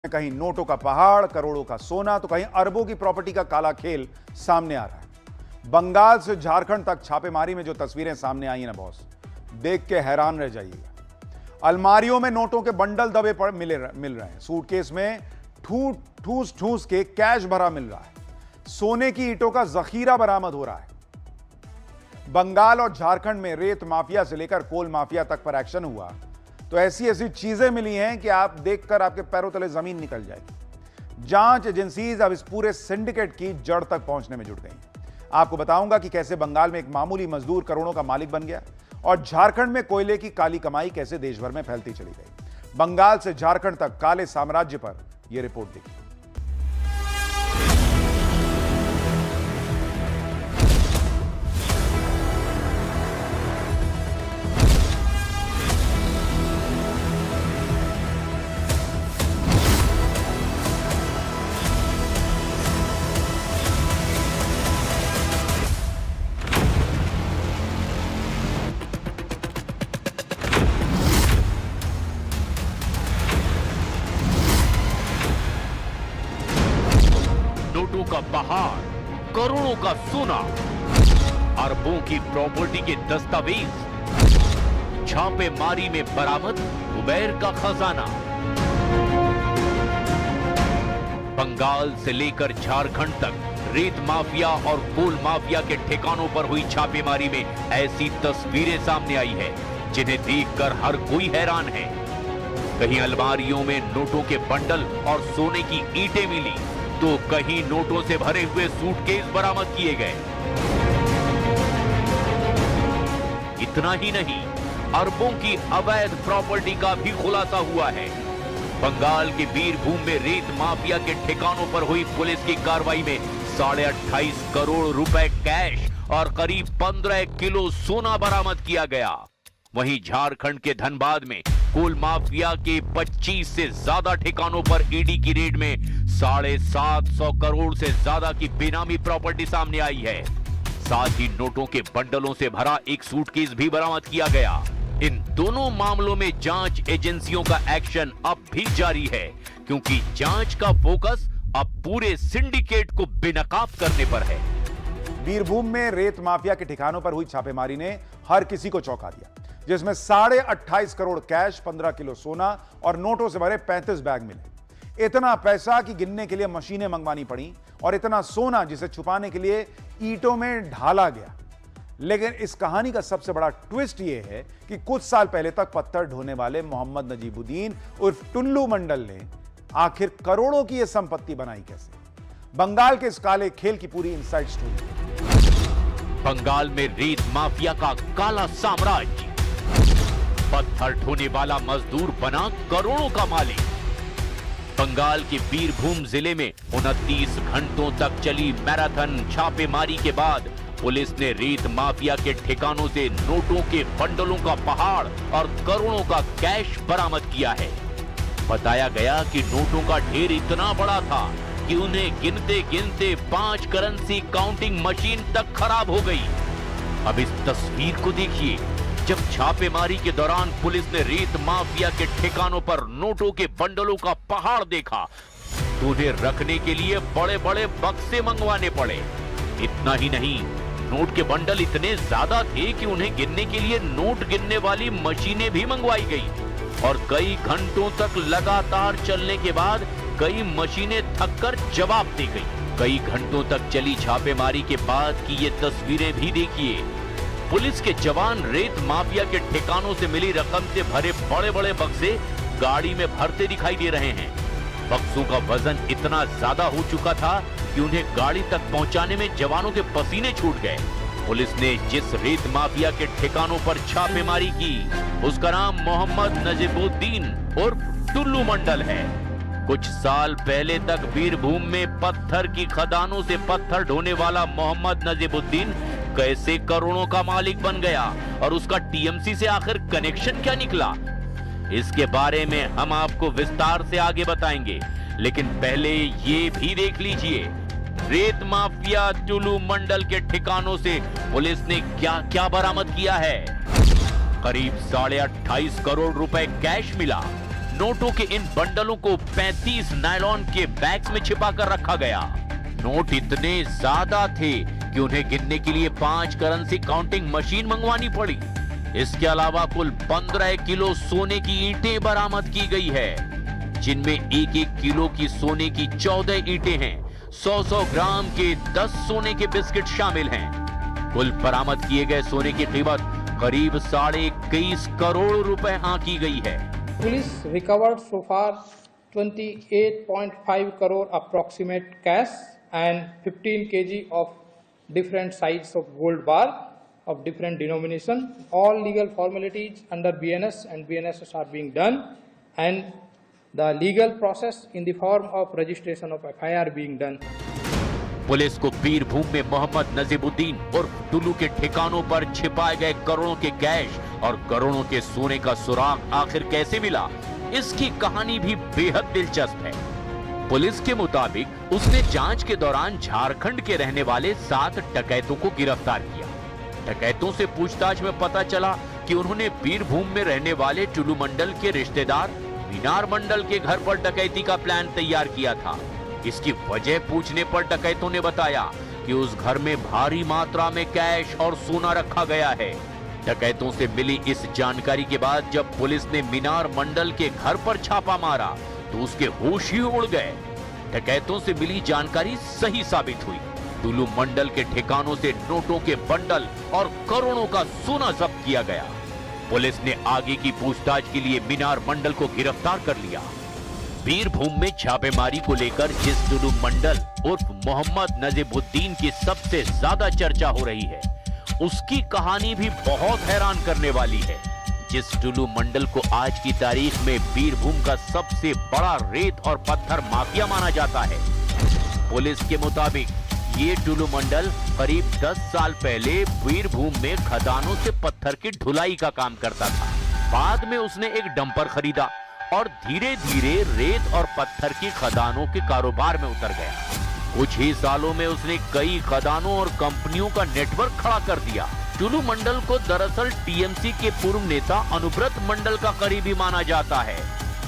कहीं नोटों का पहाड़, करोड़ों का सोना, तो कहीं अरबों की प्रॉपर्टी का काला खेल सामने आ रहा है। बंगाल से झारखंड तक छापेमारी में जो तस्वीरें सामने आई हैं ना बॉस, देख के हैरान रह जाइएगा। अलमारियों में नोटों के बंडल दबे पड़ मिल रहे हैं। सूटकेस में ठूस ठूस के कैश भरा मिल रहा है। सोने की ईंटों का जखीरा बरामद हो रहा है। बंगाल और झारखंड में रेत माफिया से लेकर कोल माफिया तक पर एक्शन हुआ तो ऐसी ऐसी चीजें मिली हैं कि आप देखकर आपके पैरों तले जमीन निकल जाएगी। जांच एजेंसीज अब इस पूरे सिंडिकेट की जड़ तक पहुंचने में जुट गई। आपको बताऊंगा कि कैसे बंगाल में एक मामूली मजदूर करोड़ों का मालिक बन गया और झारखंड में कोयले की काली कमाई कैसे देश भर में फैलती चली गई। बंगाल से झारखंड तक काले साम्राज्य पर यह रिपोर्ट देखिए। नोटों का पहाड़, करोड़ों का सोना, अरबों की प्रॉपर्टी के दस्तावेज, छापेमारी में बरामद कुबेर का खजाना। बंगाल से लेकर झारखंड तक रेत माफिया और कोल माफिया के ठिकानों पर हुई छापेमारी में ऐसी तस्वीरें सामने आई है जिन्हें देखकर हर कोई हैरान है। कहीं अलमारियों में नोटों के बंडल और सोने की ईंटें मिली तो कहीं नोटों से भरे हुए सूटकेस बरामद किए गए। इतना ही नहीं, अरबों की अवैध प्रॉपर्टी का भी खुलासा हुआ है। बंगाल के बीरभूम में रेत माफिया के ठिकानों पर हुई पुलिस की कार्रवाई में 28.5 करोड़ रुपए कैश और करीब 15 किलो सोना बरामद किया गया। वहीं झारखंड के धनबाद में कोल माफिया के 25 से ज्यादा ठिकानों पर ईडी की रेड में 750 करोड़ से ज्यादा की बेनामी प्रॉपर्टी सामने आई है। साथ ही नोटों के बंडलों से भरा एक सूटकेस भी बरामद किया गया। इन दोनों मामलों में जांच एजेंसियों का एक्शन अब भी जारी है, क्योंकि जांच का फोकस अब पूरे सिंडिकेट को बेनकाब करने पर है। बीरभूम में रेत माफिया के ठिकानों पर हुई छापेमारी ने हर किसी को चौंका दिया, जिसमें 28.5 करोड़ कैश, 15 किलो सोना और नोटों से भरे 35 बैग मिले। इतना पैसा कि गिनने के लिए मशीनें मंगवानी पड़ी और इतना सोना जिसे छुपाने के लिए ईंटों में ढाला गया। लेकिन इस कहानी का सबसे बड़ा ट्विस्ट यह है कि कुछ साल पहले तक पत्थर ढोने वाले मोहम्मद नजीबुद्दीन उर्फ टुल्लू मंडल ने आखिर करोड़ों की यह संपत्ति बनाई कैसे। बंगाल के इस काले खेल की पूरी इनसाइड स्टोरी। बंगाल में रेत माफिया का काला साम्राज्य, पत्थर ढोने वाला मजदूर बना करोड़ों का मालिक। बंगाल के बीरभूम जिले में 29 घंटों तक चली मैराथन छापेमारी के बाद पुलिस ने रेत माफिया के ठिकानों से नोटों के बंडलों का पहाड़ और करोड़ों का कैश बरामद किया है। बताया गया कि नोटों का ढेर इतना बड़ा था कि उन्हें गिनते गिनते 5 करेंसी काउंटिंग मशीन तक खराब हो गई। अब इस तस्वीर को देखिए। जब छापेमारी के दौरान पुलिस ने रेत माफिया के ठिकानों पर नोटों के बंडलों का पहाड़ देखा तो उन्हें रखने के लिए बड़े बड़े बक्से मंगवाने पड़े। इतना ही नहीं, नोट के बंडल इतने ज्यादा थे कि उन्हें गिनने के लिए नोट गिनने वाली मशीनें भी मंगवाई गई और कई घंटों तक लगातार चलने के बाद कई मशीनें थककर जवाब दे गई। कई घंटों तक चली छापेमारी के बाद की ये तस्वीरें भी देखिए। पुलिस के जवान रेत माफिया के ठिकानों से मिली रकम से भरे बड़े बड़े बक्से गाड़ी में भरते दिखाई दे रहे हैं। बक्सों का वजन इतना ज्यादा हो चुका था कि उन्हें गाड़ी तक पहुंचाने में जवानों के पसीने छूट गए। पुलिस ने जिस रेत माफिया के ठिकानों पर छापेमारी की उसका नाम मोहम्मद नजीबुद्दीन उर्फ टुल्लू मंडल है। कुछ साल पहले तक बीरभूम में पत्थर की खदानों से पत्थर ढोने वाला मोहम्मद नजीबुद्दीन कैसे करोड़ों का मालिक बन गया और उसका टीएमसी से आखिर कनेक्शन क्या निकला, इसके बारे में हम आपको विस्तार से आगे बताएंगे। लेकिन पहले ये भी देख लीजिए, रेत माफिया टुल्लू मंडल के ठिकानों से पुलिस ने क्या क्या बरामद किया है। करीब 28.5 करोड़ रुपए कैश मिला, नोटों के इन बंडलों को 35 नायलॉन के बैग्स में छिपा कर रखा गया। नोट इतने ज्यादा थे कि उन्हें गिनने के लिए 5 करेंसी काउंटिंग मशीन मंगवानी पड़ी। इसके अलावा कुल 15 किलो सोने की ईंटें बरामद की गई है, जिनमें 1-1 किलो की सोने की 14 ईंटें हैं। 100-100 ग्राम के 10 सोने के बिस्किट शामिल हैं। कुल बरामद किए गए सोने की कीमत करीब 21.5 करोड़ रुपए आंकी गई है। Police recovered so far 28.5 crore approximate cash and 15 kg of different size of gold bar of different denomination. All legal formalities under BNS and BNSS are being done, and the legal process in the form of registration of FIR being done. Police को बीरभूम में मोहम्मद नजीबुद्दीन उर्फ टुल्लू के ठिकानों पर छिपाए गए करोड़ों के कैश और करोड़ों के सोने का सुराग आखिर कैसे मिला, इसकी कहानी भी बेहद दिलचस्प है। पुलिस के मुताबिक उसने जांच के दौरान झारखंड के रहने वाले 7 डकैतों को गिरफ्तार किया। डकैतों से पूछताछ में पता चला कि उन्होंने बीरभूम में रहने वाले टुल्लू मंडल के रिश्तेदार मीनार मंडल के घर पर डकैती का प्लान तैयार किया था। इसकी वजह पूछने पर डकैतों ने बताया कि उस घर में भारी मात्रा में कैश और सोना रखा गया है। डकैतों से मिली इस जानकारी के बाद जब पुलिस ने मीनार मंडल के घर पर छापा मारा तो उसके होश ही उड़ गए। डकैतों से मिली जानकारी सही साबित हुई। टुल्लू मंडल के ठिकानों से नोटों के बंडल और करोड़ों का सोना जब्त किया गया। पुलिस ने आगे की पूछताछ के लिए मीनार मंडल को गिरफ्तार कर लिया। बीरभूम में छापेमारी को लेकर जिस टुल्लू मंडल उर्फ मोहम्मद नजीबुद्दीन की सबसे ज्यादा चर्चा हो रही है, उसकी कहानी भी बहुत हैरान करने वाली है। जिस टुल्लू मंडल को आज की तारीख में बीरभूम का सबसे बड़ा रेत और पत्थर माफिया माना जाता है, पुलिस के मुताबिक ये टुल्लू मंडल करीब 10 साल पहले बीरभूम में खदानों से पत्थर की ढुलाई का काम करता था। बाद में उसने एक डंपर खरीदा और धीरे धीरे रेत और पत्थर की खदानों के कारोबार में उतर गया। कुछ ही सालों में उसने कई खदानों और कंपनियों का नेटवर्क खड़ा कर दिया। टुल्लू मंडल को दरअसल टीएमसी के पूर्व नेता अनुब्रत मंडल का करीबी माना जाता है।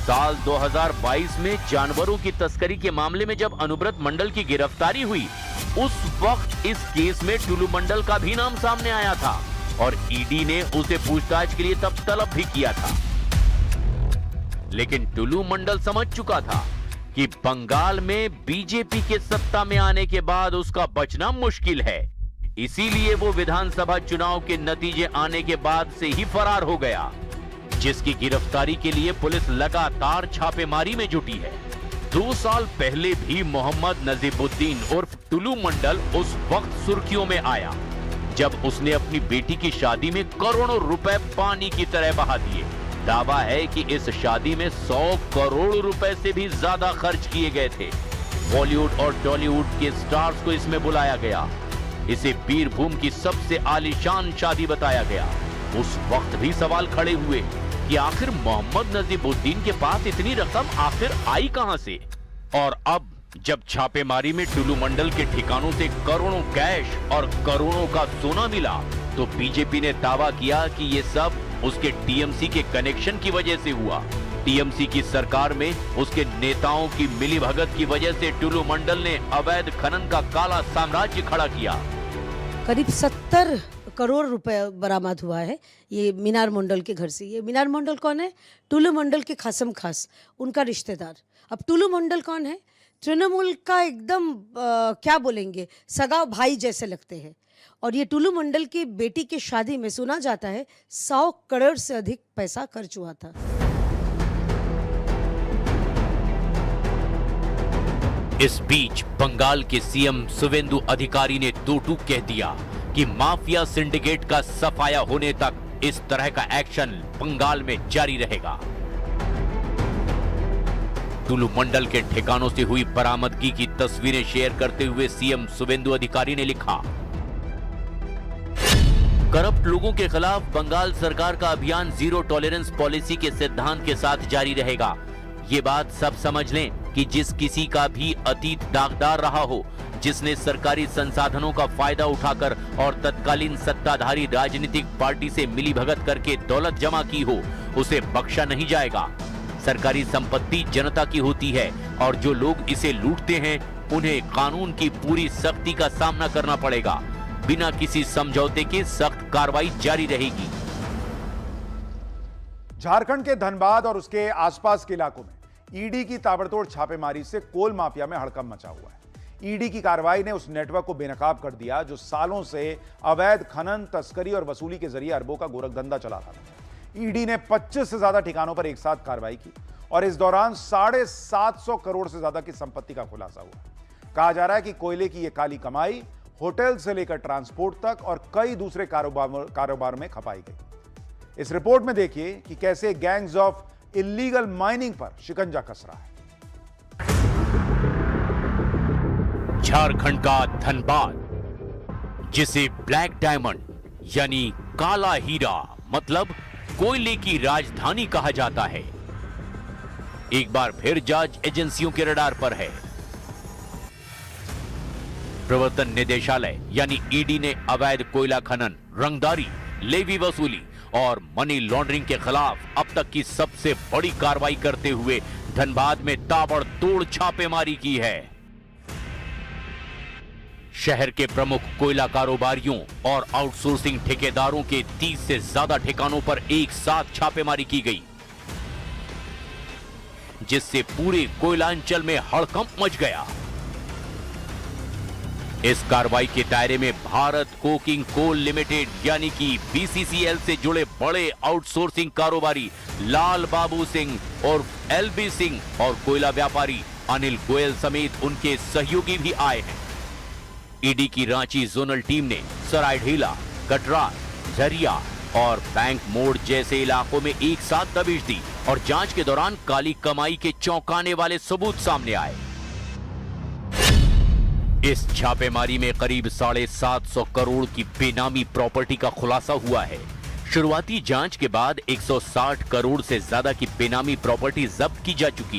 साल 2022 में जानवरों की तस्करी के मामले में जब अनुब्रत मंडल की गिरफ्तारी हुई, उस वक्त इस केस में टुल्लू मंडल का भी नाम सामने आया था और ईडी ने उसे पूछताछ के लिए तब तलब भी किया था। लेकिन टुल्लू मंडल समझ चुका था कि बंगाल में बीजेपी के सत्ता में आने के बाद उसका बचना मुश्किल है। इसीलिए वो विधानसभा चुनाव के नतीजे आने के बाद से ही फरार हो गया, जिसकी गिरफ्तारी के लिए पुलिस लगातार छापेमारी में जुटी है। 2 साल पहले भी मोहम्मद नजीबुद्दीन उर्फ टुल्लू मंडल उस वक्त सुर्खियों में आया जब उसने अपनी बेटी की शादी में करोड़ों रुपए पानी की तरह बहा दिए। दावा है कि इस शादी में 100 करोड़ रुपए से भी ज्यादा खर्च किए गए थे। बॉलीवुड और टॉलीवुड के स्टार्स को इसमें बुलाया गया। इसे बीरभूम की सबसे आलीशान शादी बताया गया। उस वक्त भी सवाल खड़े हुए कि आखिर मोहम्मद नजीबुद्दीन के पास इतनी रकम आखिर आई कहां से। और अब जब छापेमारी में टुल्लू मंडल के ठिकानों से करोड़ों कैश और करोड़ों का सोना मिला, तो बीजेपी ने दावा किया कि ये सब उसके टीएमसी के कनेक्शन की वजह से हुआ। टीएमसी की सरकार में उसके नेताओं की मिलीभगत की वजह से टुल्लू मंडल ने अवैध खनन का काला साम्राज्य खड़ा किया। करीब 70 करोड़ रुपए बरामद हुआ है ये मीनार मंडल के घर से। ये मीनार मंडल कौन है? टुल्लू मंडल के खासम खास उनका रिश्तेदार। अब टुल्लू मंडल कौन है? तृणमूल का एकदम क्या बोलेंगे, सगा भाई जैसे लगते हैं। और ये टुल्लू मंडल की बेटी की शादी में सुना जाता है 100 करोड़ से अधिक पैसा खर्च हुआ था। इस बीच बंगाल के सीएम शुवेंदु अधिकारी ने दो टूक कह दिया कि माफिया सिंडिकेट का सफाया होने तक इस तरह का एक्शन बंगाल में जारी रहेगा। टुल्लू मंडल के ठिकानों से हुई बरामदगी की तस्वीरें शेयर करते हुए सीएम शुवेंदु अधिकारी ने लिखा, करप्ट लोगों के खिलाफ बंगाल सरकार का अभियान जीरो टॉलरेंस पॉलिसी के सिद्धांत के साथ जारी रहेगा। ये बात सब समझ लें कि जिस किसी का भी अतीत दागदार रहा हो, जिसने सरकारी संसाधनों का फायदा उठाकर और तत्कालीन सत्ताधारी राजनीतिक पार्टी से मिलीभगत करके दौलत जमा की हो, उसे बख्शा नहीं जाएगा। सरकारी संपत्ति जनता की होती है और जो लोग इसे लूटते हैं उन्हें कानून की पूरी सख्ती का सामना करना पड़ेगा। बिना किसी समझौते के सख्त कार्रवाई जारी रहेगी। झारखंड के धनबाद और उसके आसपास के इलाकों में ईडी की ताबड़तोड़ छापेमारी से कोल माफिया में हड़कंप मचा हुआ है। ईडी की कार्रवाई ने उस नेटवर्क को बेनकाब कर दिया जो सालों से अवैध खनन, तस्करी और वसूली के जरिए अरबों का गोरखधंधा चला रहा था। ईडी ने 25 से ज्यादा ठिकानों पर एक साथ कार्रवाई की और इस दौरान 750 करोड़ से ज्यादा की संपत्ति का खुलासा हुआ। कहा जा रहा है कि कोयले की यह काली कमाई होटल से लेकर ट्रांसपोर्ट तक और कई दूसरे कारोबार में खपाई गई। इस रिपोर्ट में देखिए कि कैसे गैंग्स ऑफ इलीगल माइनिंग पर शिकंजा कस रहा है। झारखंड का धनबाद, जिसे ब्लैक डायमंड यानी काला हीरा मतलब कोयले की राजधानी कहा जाता है, एक बार फिर जांच एजेंसियों के रडार पर है। प्रवर्तन निदेशालय यानी ईडी ने अवैध कोयला खनन, रंगदारी, लेवी वसूली और मनी लॉन्ड्रिंग के खिलाफ अब तक की सबसे बड़ी कार्रवाई करते हुए धनबाद में ताबड़तोड़ छापेमारी की है। शहर के प्रमुख कोयला कारोबारियों और आउटसोर्सिंग ठेकेदारों के 30 से ज्यादा ठिकानों पर एक साथ छापेमारी की गई, जिससे पूरे कोयलांचल में हड़कंप मच गया। इस कार्रवाई के दायरे में भारत कोकिंग कोल लिमिटेड यानी कि बीसीसीएल से जुड़े बड़े आउटसोर्सिंग कारोबारी लाल बाबू सिंह और एलबी सिंह और कोयला व्यापारी अनिल गोयल समेत उनके सहयोगी भी आए हैं। ईडी की रांची जोनल टीम ने सरायढेला, कटरा, झरिया और बैंक मोड़ जैसे इलाकों में एक साथ दबिश दी और जांच के दौरान काली कमाई के चौंकाने वाले सबूत सामने आए। इस छापेमारी में करीब 750 करोड़ की बेनामी प्रॉपर्टी का खुलासा हुआ है। शुरुआती जांच के बाद 160 करोड़ से ज्यादा की बेनामी प्रॉपर्टी जब्त की जा चुकी है।